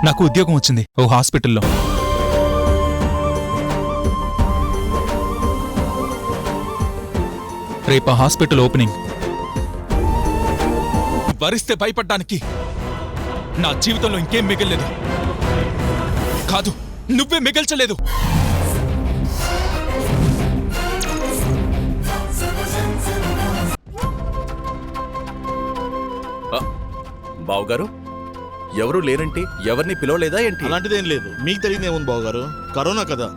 నాకు ఉద్యోగం వచ్చింది ఓ హాస్పిటల్లో. రేపు హాస్పిటల్ ఓపెనింగ్. వరిస్తే భయపడ్డానికి నా జీవితంలో ఇంకేం మిగల్లేదు. కాదు, నువ్వే మిగల్చలేదు. బావుగారు, ఎవరు లేరంటే ఎవరిని పిలవలేదా ఏంటి? అలాంటిదేం లేదు. మీకు తెలియదేముంది బావగారు, కరోనా కదా,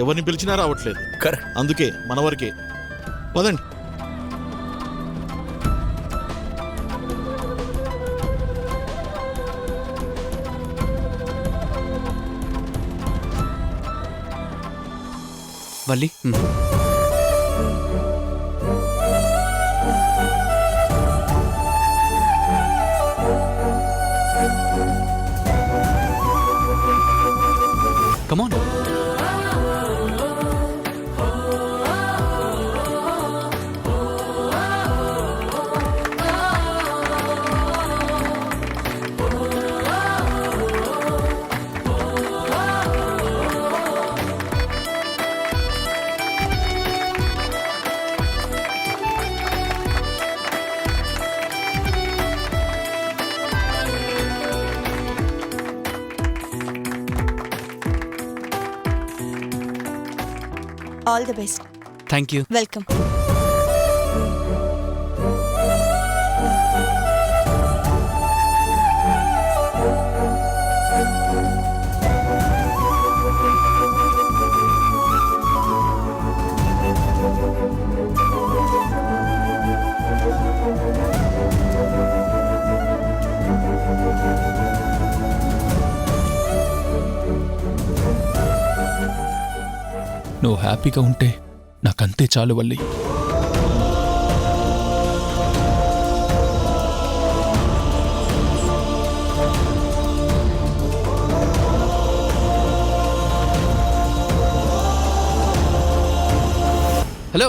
ఎవరిని పిలిచినా రావట్లేదు. కరెక్ట్. అందుకే మన వరకే. పదండి. Valli, come on. All the best. Thank you. Welcome. నువ్వు హ్యాపీగా ఉంటే నాకంతే చాలు వల్లి. హలో,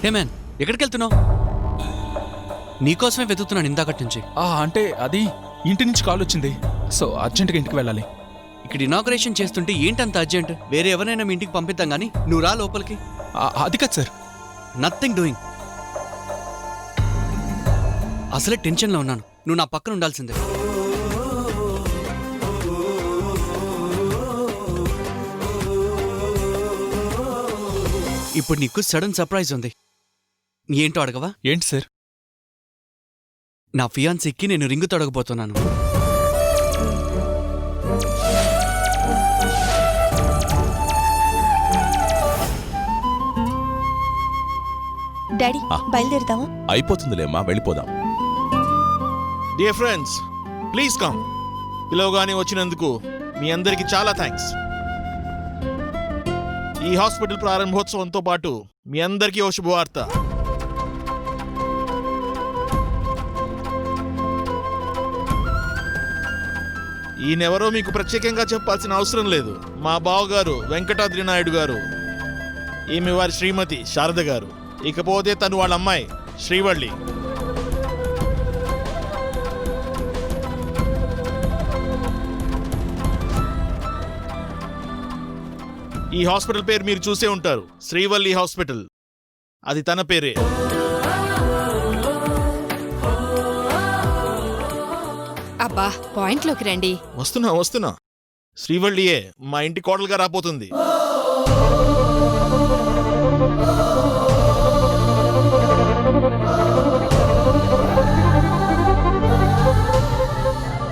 హే మ్యాన్, ఎక్కడికి వెళ్తున్నావు? నీకోసమే వెతుకుతున్నాను ఇందాకటి నుంచి. అంటే అది ఇంటి నుంచి కాల్ వచ్చింది, సో అర్జెంటుగా ఇంటికి వెళ్ళాలి. ఇక్కడ ఇనాగ్రేషన్ చేస్తుంటే ఏంటంత అర్జెంట్? వేరే ఎవరైనా మీ ఇంటికి పంపిద్దాం కానీ నువ్వు రా లోపలికి. అది కాదు సార్. Nothing doing. అసలే టెన్షన్లో ఉన్నాను. నువ్వు నా పక్కన ఉండాల్సిందే. ఇప్పుడు నీకు సడన్ సర్ప్రైజ్ ఉంది. ఏంటో అడగవా? ఏంటి సార్? నా ఫియాన్సీకి నేను రింగు తొడగబోతున్నాను. డాడీ, బయలుదేరుతాము. అయిపోతుందిలేమ్మా, వెళ్ళిపోదాం. Dear friends, please come. పిలవగానే వచ్చినందుకు మీ అందరికీ చాలా థ్యాంక్స్. ఈ హాస్పిటల్ ప్రారంభోత్సవంతో పాటు మీ అందరికీ ఓ శుభవార్త. ఈయనెవరో మీకు ప్రత్యేకంగా చెప్పాల్సిన అవసరం లేదు. మా బావగారు వెంకటాద్రి నాయుడు గారు, ఈమె వారి శ్రీమతి శారద గారు, ఇకపోతే తను వాళ్ళ అమ్మాయి శ్రీవల్లి. ఈ హాస్పిటల్ పేరు మీరు చూసే ఉంటారు, శ్రీవల్లి హాస్పిటల్. అది తన పేరే. అబ్బా, పాయింట్లోకి రండి. వస్తున్నా. శ్రీవల్లియే మా ఇంటి కోడలుగా రాబోతుంది.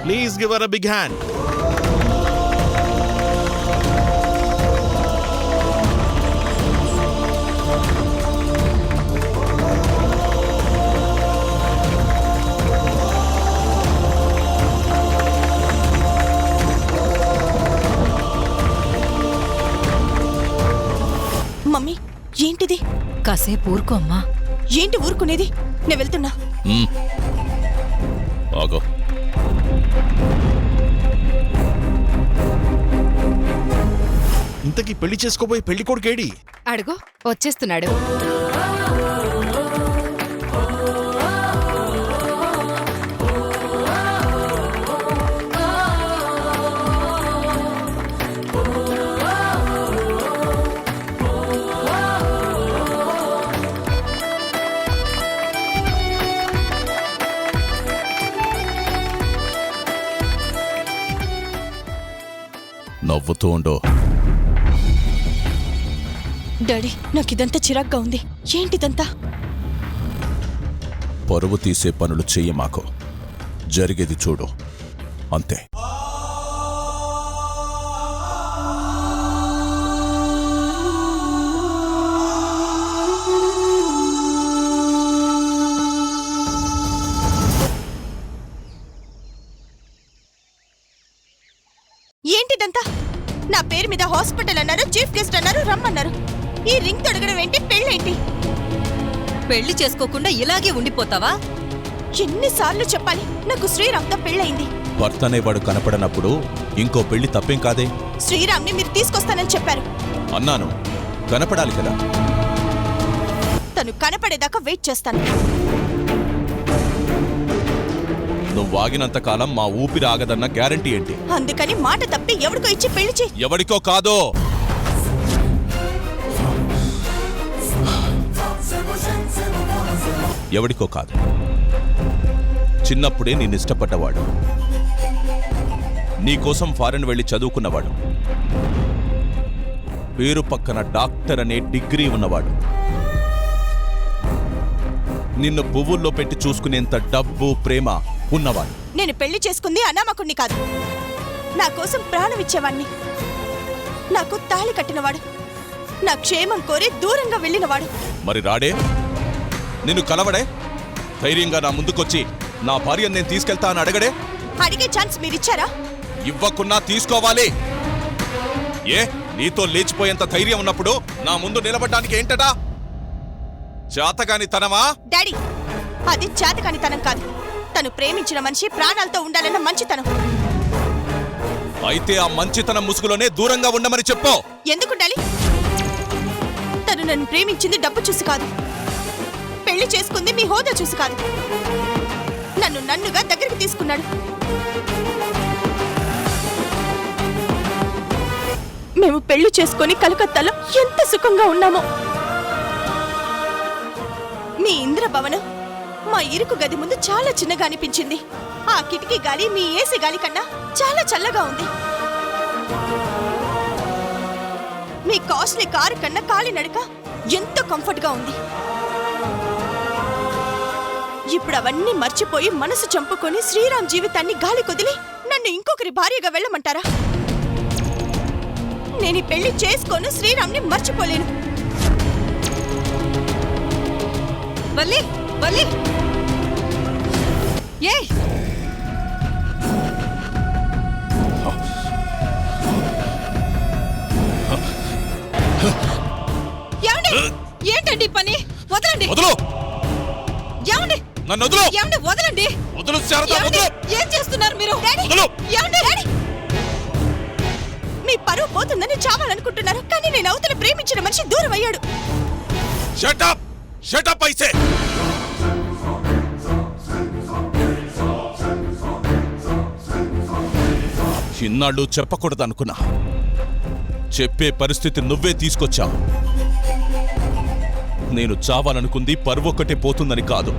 Please give her a big hand. Mummy, ఏంటిది? కాసేపు ఊరుకో అమ్మా. ఏంటి ఊరుకునేది? నేను వెళ్తున్నా. ఆగో. ఇంతకీ పెళ్లి చేసుకోబోయే పెళ్లి కొడుకేడి? అడుగు, వచ్చేస్తున్నాడు. నవ్వుతూ ఉండు. డాడీ నాకిదంతా చిరాగ్గా ఉంది. ఏంటిదంతా? పరువు తీసే పనులు చెయ్యి మాకు. జరిగేది చూడు, అంతే. ఏంటిదంతా? నా పేరు మీద హాస్పిటల్ అన్నారు, చీఫ్ గెస్ట్ అన్నారు, రమ్మన్నారు. ఈ రింగ్ తొడగడం ఏంటి? పెళ్ళేంటి? పెళ్లి చేసుకోకుండా ఇలాగే ఉండిపోతావా? ఎన్నిసార్లు చెప్పాలి? నాకు శ్రీరామ్తో పెళ్ళయింది. భర్త అనేవాడు కనపడనప్పుడు ఇంకో పెళ్లి తప్పేం కాదే. శ్రీరామ్ని మీరు తీసుకొస్తానని చెప్పారు. అన్నాను, కనపడాలి కదా. తను కనపడేదాకా వెయిట్ చేస్తాను. నువ్వు ఆగినంత కాలం మా ఊపిరి ఆగదన్న గ్యారంటీ ఏంటి? అందుకని మాట తప్పి ఎవరికో ఇచ్చి పెళ్లి చేయి. ఎవరికో కాదో. ఎవడికో కాదు, చిన్నప్పుడే నిన్నిష్టపడ్డవాడు, నీకోసం ఫారెన్ వెళ్ళి చదువుకున్నవాడు, పేరు పక్కన డాక్టర్ అనే డిగ్రీ ఉన్నవాడు, నిన్ను పువ్వుల్లో పెట్టి చూసుకునేంత డబ్బు ప్రేమ ఉన్నవాడు. నేను పెళ్లి చేసుకుంది అనామకుణ్ణి కాదు. నా కోసం ప్రాణం ఇచ్చేవాణ్ణి, నాకు తాళి కట్టినవాడు, నా క్షేమం కోరి దూరంగా వెళ్ళినవాడు. మరి రాడే? నిన్ను కలవడే? ధైర్యంగా నా ముందుకొచ్చి నా భార్యను నేను తీసుకెళ్తా అని అడగడే? అడిగే ఛాన్స్ మీరిచ్చారా? ఇవ్వకున్నా తీసుకోవాలి. ఏ, నీతో లేచిపోయేంత ధైర్యం ఉన్నప్పుడు నా ముందు నిలబడ్డానికి ఏంటడా? చేతగాని తనమా? డాడీ, అది చేతకానితనం కాదు. తను ప్రేమించిన మనిషి ప్రాణాలతో ఉండాలన్న మంచితనం. అయితే ఆ మంచితనం ముసుగులోనే దూరంగా ఉండమని చెప్పు. ఎందుకుండాలి? తను నన్ను ప్రేమించింది డబ్బు చూసి కాదు, పెళ్లి చేసుకుంది మీ హోదా చూసి కాదు. నన్ను నన్నుగా దగ్గరికి తీసుకున్నాడు. మేము పెళ్లి చేసుకొని కలకత్తాలో ఎంత సుఖంగా ఉన్నామో. మీ ఇంద్రభవనం మా ఇరుకు గది ముందు చాలా చిన్నగా అనిపించింది. ఆ కిటికీ గాలి మీ ఏసీ గాలి కన్నా చాలా చల్లగా ఉంది. మీ కాస్ట్లీ కారు కన్నా కాలినడక ఎంతో కంఫర్ట్ గా ఉంది. ఇప్పుడు అవన్నీ మర్చిపోయి మనసు చంపుకొని శ్రీరామ్ జీవితాన్ని గాలి కొదిలి నన్ను ఇంకొకరి భార్యగా వెళ్ళమంటారా? నేను ఈ పెళ్లి చేసుకోను, శ్రీరామ్ని మర్చిపోలేను. వల్లి వల్లి ఏయ్, ఏమండి? ఏంటండి పని? వదలండి. వదులు, ఏమండి? నన్ను వదులు. ఏమండి? వదలండి. వదులు శారదా, ఏమండి? వదులు. ఏం చేస్తున్నారు మీరు? వదులు. ఏమండి? మీ పరువు పోతుందని చావాలనుకుంటున్నారు, కానీ నేను అవతల ప్రేమించిన మనిషి దూరం అయ్యాడు. Shut up! Shut up, I say! ఇన్నాళ్ళు చెప్పకూడదనుకున్నా, చెప్పే పరిస్థితి నువ్వే తీసుకొచ్చావు. నేను చావాలనుకుంది పరువొక్కటే పోతుందని కాదు,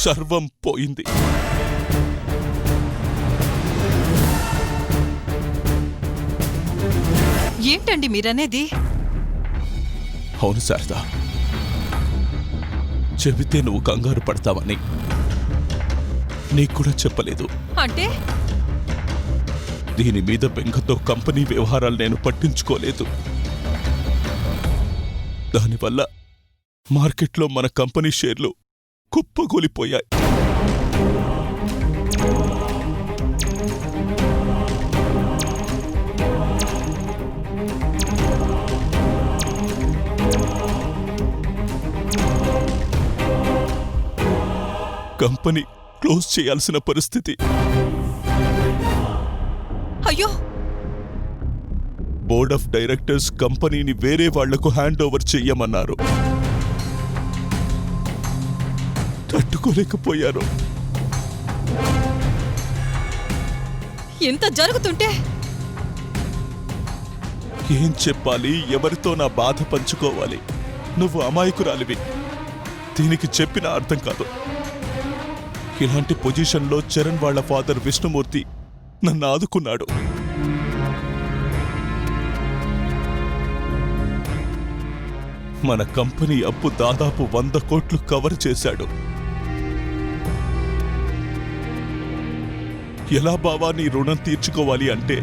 సర్వం పోయింది. ఏంటండి మీరనేది? అవును శారదా, చెబితే నువ్వు కంగారు పడతావని నీకు కూడా చెప్పలేదు. అంటే దీని మీద బెంగతో కంపెనీ వ్యవహారాలు నేను పట్టించుకోలేదు. దానివల్ల మార్కెట్లో మన కంపెనీ షేర్లు కుప్పగూలిపోయాయి. కంపెనీ క్లోజ్ చేయాల్సిన పరిస్థితి. అయ్యో, బోర్డ్ ఆఫ్ డైరెక్టర్స్ కంపెనీని వేరే వాళ్లకు హ్యాండ్ ఓవర్ చెయ్యమన్నారు. తట్టుకోలేకపోయారు. ఇంత జరుగుతుంటే ఏం చెప్పాలి, ఎవరితో నా బాధ పంచుకోవాలి? నువ్వు అమాయకురాలివి, దీనికి చెప్పిన అర్థం కాదు. ఇలాంటి పొజిషన్లో చరణ్ వాళ్ళ ఫాదర్ విష్ణుమూర్తి నన్ను ఆదుకున్నాడు. మన కంపెనీ అప్పు దాదాపు 100 కోట్లు కవర్ చేశాడు. ఎలా బావా నీ రుణం తీర్చుకోవాలి అంటే,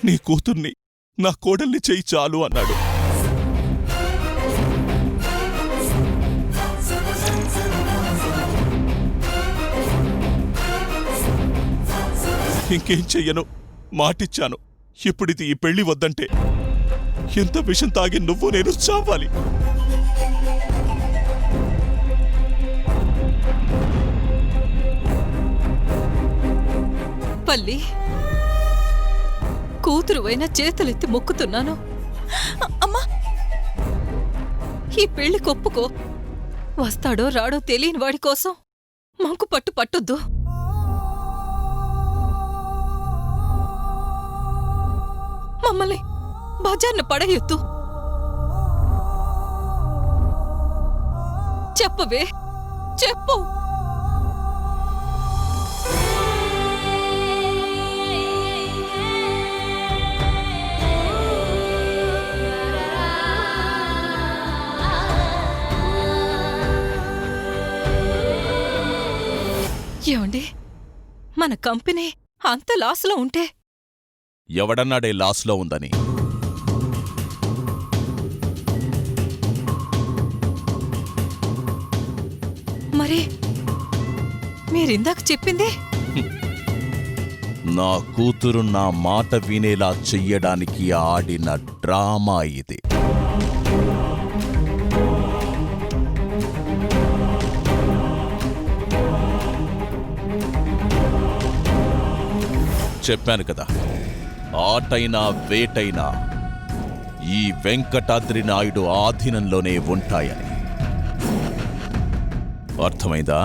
నీ కూతుర్ని, నా కోడల్ని చెయ్యి చాలు అన్నాడు. ఇంకేం చెయ్యను, మాటిచ్చాను. ఇప్పుడిది ఈ పెళ్లి వద్దంటే ఎంత విషం తాగి నువ్వు నేను చావాలి. పల్లి, కూతురు అయినా చేతులెత్తి మొక్కుతున్నాను. అమ్మా, ఈ పెళ్లి కొప్పుకో. వస్తాడో రాడో తెలియని వాడి కోసం మాకు పట్టొద్దు. మమ్మల్ని బజార్ను పడేయొద్దు. చెప్పవే, చెప్పు. ఏమండి, మన కంపెనీ అంత లాస్లో ఉంటే ఎవడన్నాడే లాస్లో ఉందని? మరి మీరిందాక చెప్పింది? నా కూతురు నా మాట వినేలా చెయ్యడానికి ఆడిన డ్రామా ఇది. చెప్పాను కదా, ఆటైనా వేటైనా ఈ వెంకటాద్రి నాయుడు ఆధీనంలోనే ఉంటాయని. అర్థమైందా?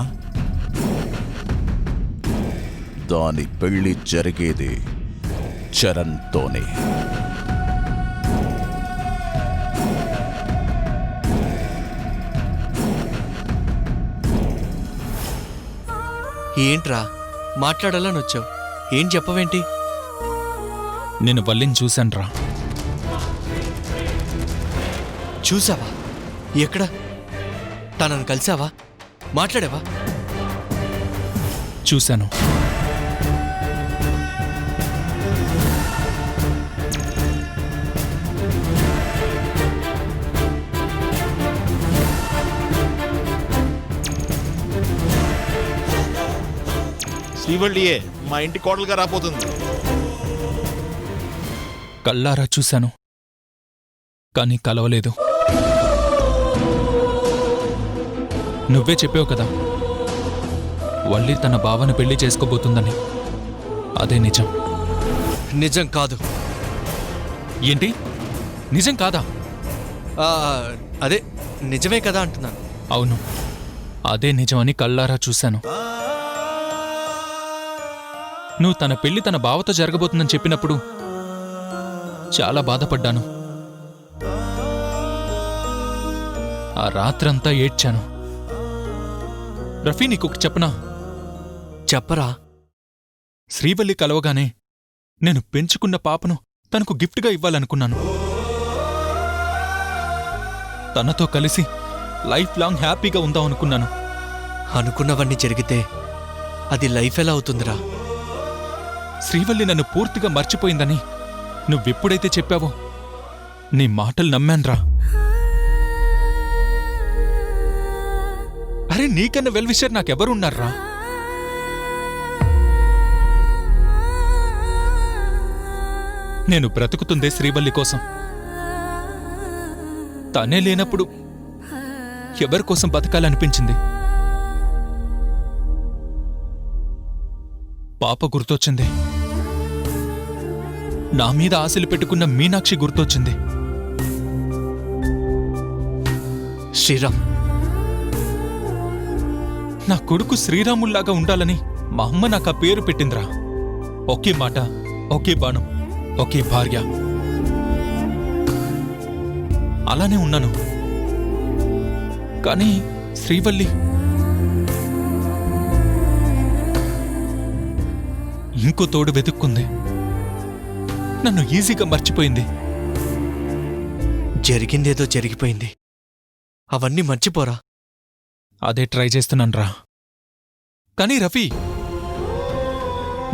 దాని పెళ్లి జరిగేది చరణ్తోనే. ఏంట్రా మాట్లాడాలని వచ్చావు? ఏం చెప్పవేంటి? నేను వల్లిని చూశాన్రా. చూసావా? ఎక్కడ? తనను కలిసావా? మాట్లాడావా? చూశాను. శ్రీవల్లియే మా ఇంటి కోడలుగా రాబోతుంది. కళ్ళారా చూశాను, కానీ కలవలేదు. నువ్వే చెప్పావు కదా, వల్లి తన బావను పెళ్లి చేసుకోబోతుందని. అదే నిజం. నిజం కాదు. ఏంటి? నిజం కాదా? ఆ, అదే నిజమే కదా అంటున్నాను. అవును, అదే నిజమని కళ్ళారా చూశాను. నువ్వు తన పెళ్లి తన బావతో జరగబోతుందని చెప్పినప్పుడు చాలా బాధపడ్డాను. ఆ రాత్రంతా ఏడ్చాను. రఫీ, నీకొకటి చెప్పనా? చెప్పరా. శ్రీవల్లి కలవగానే నేను పెంచుకున్న పాపను తనకు గిఫ్ట్గా ఇవ్వాలనుకున్నాను. తనతో కలిసి లైఫ్ లాంగ్ హ్యాపీగా ఉందాం అనుకున్నాను. అనుకున్నవన్నీ జరిగితే అది లైఫ్ ఎలా అవుతుందిరా? శ్రీవల్లి నన్ను పూర్తిగా మర్చిపోయిందని నువ్వెప్పుడైతే చెప్పావో నీ మాటలు నమ్మాన్రా. అరే, నీకన్నా వెల్ విషర్ నాకెవరున్నారా? నేను బ్రతుకుతుందే శ్రీవల్లి కోసం. తనే లేనప్పుడు ఎవరి కోసం బతకాలనిపించింది? పాప గుర్తొచ్చింది. నా మీద ఆశలు పెట్టుకున్న మీనాక్షి గుర్తొచ్చింది. శ్రీరామ్, నా కొడుకు శ్రీరాముల్లాగా ఉండాలని మా అమ్మ నాకు ఆ పేరు పెట్టిందిరా. ఒకే మాట, ఒకే బాణం, ఒకే భార్య. అలానే ఉన్నాను. కానీ శ్రీవల్లి ఇంకో తోడు వెతుక్కుంది. నన్ను ఈజీగా మర్చిపోయింది. జరిగిందేదో జరిగిపోయింది. అవన్నీ మర్చిపోరా. అదే ట్రై చేస్తున్నాన్రా. కానీ రఫీ,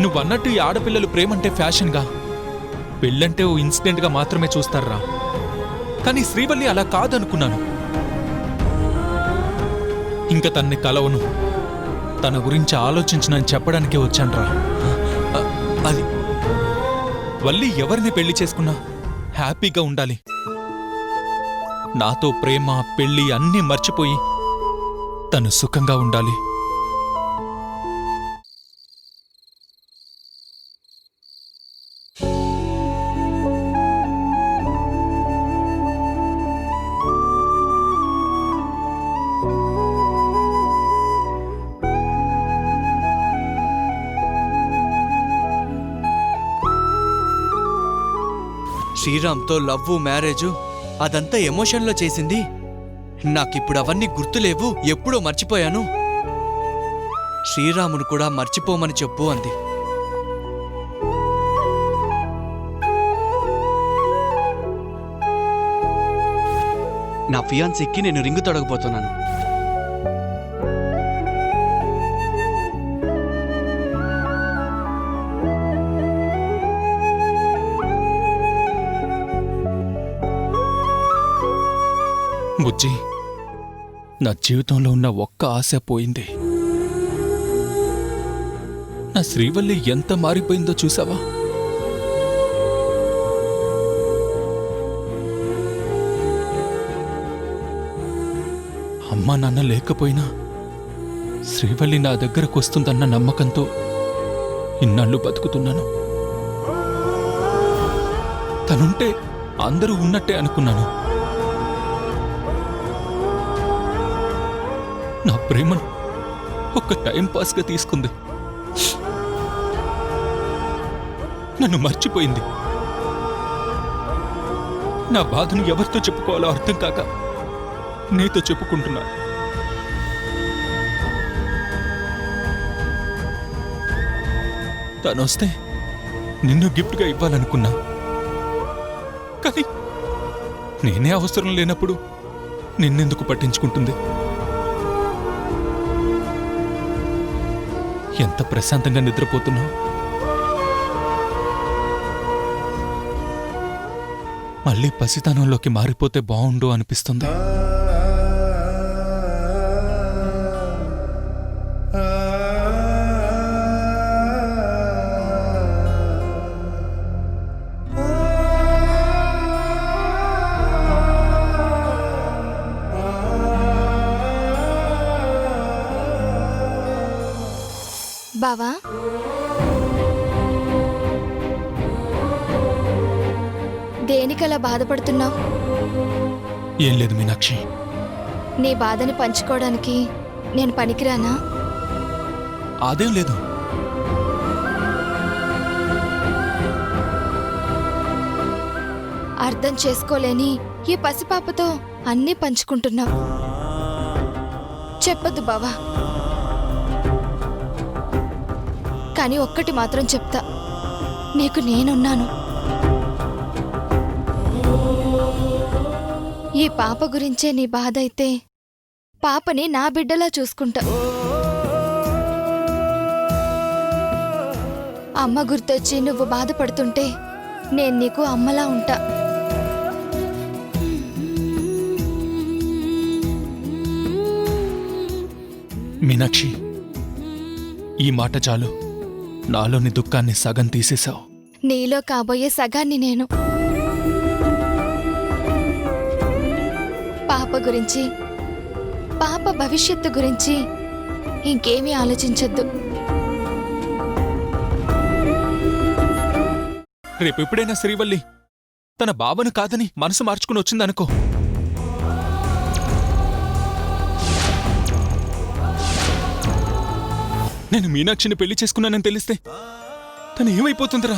నువ్వన్నట్టు ఈ ఆడపిల్లలు ప్రేమంటే ఫ్యాషన్గా, పెళ్ళంటే ఓ ఇన్సిడెంట్గా మాత్రమే చూస్తారా. కానీ శ్రీవల్లి అలా కాదనుకున్నాను. ఇంక తన్ని కలవను, తన గురించి ఆలోచించనని చెప్పడానికే వచ్చాన్రా. అది వల్లి ఎవరిని పెళ్లి చేసుకున్నా హ్యాపీగా ఉండాలి. నాతో ప్రేమ, పెళ్లి అన్నీ మర్చిపోయి తను సుఖంగా ఉండాలి. శ్రీరామ్తో లవ్వు, మ్యారేజు అదంతా ఎమోషన్లో చేసింది. నాకిప్పుడు అవన్నీ గుర్తులేవు, ఎప్పుడో మర్చిపోయాను. శ్రీరామును కూడా మర్చిపోమని చెప్పు అంది. నా ఫియాన్సీకి నేను రింగు తొడగబోతున్నాను. బుజ్జి, నా జీవితంలో ఉన్న ఒక్క ఆశ పోయింది. నా శ్రీవల్లి ఎంత మారిపోయిందో చూసావా? అమ్మా నాన్న లేకపోయినా శ్రీవల్లి నా దగ్గరకు వస్తుందన్న నమ్మకంతో ఇన్నాళ్ళు బతుకుతున్నాను. తనుంటే అందరూ ఉన్నట్టే అనుకున్నాను. నా ప్రేమను ఒక్క టైం పాస్గా తీసుకుంది. నన్ను మర్చిపోయింది. నా బాధను ఎవరితో చెప్పుకోవాలో అర్థం కాక నీతో చెప్పుకుంటున్నా. తనొస్తే నిన్ను గిఫ్ట్గా ఇవ్వాలనుకున్నా. కానీ నేనే అవసరం లేనప్పుడు నిన్నెందుకు పట్టించుకుంటుంది? ఎంత ప్రశాంతంగా నిద్రపోతున్నావు. మళ్ళీ పసితనంలోకి మారిపోతే బావుండు అనిపిస్తుంది. బావా, దేనికలా బాధపడుతున్నావు? ఏం లేదు మీనాక్షి. నీ బాధని పంచుకోవడానికి నేను పనికిరానా? అదేం లేదు. అర్థం చేసుకోలేని ఈ పసిపాపతో అన్నీ పంచుకుంటున్నావు. చెప్పొద్దు బావా. కానీ ఒక్కటి మాత్రం చెప్తా, నీకు నేనున్నాను. ఈ పాప గురించే నీ బాధ అయితే పాపని నా బిడ్డలా చూసుకుంటా. అమ్మ గుర్తొచ్చి నువ్వు బాధపడుతుంటే నేను నీకు అమ్మలా ఉంటా. మీనాక్షి, ఈ మాట చాలు. నాలోని దుఃఖాన్ని సగం తీసేశావు. నీలో కాబోయే సగాన్ని నేను. పాప గురించి, పాప భవిష్యత్తు గురించి ఇంకేమీ ఆలోచించొద్దు. రేపెప్పుడైనా శ్రీవల్లి తన బావను కాదని మనసు మార్చుకుని వచ్చిందనుకో, నేను మీనాక్షిని పెళ్లి చేసుకున్నానని తెలిస్తే తను ఏమైపోతుందిరా?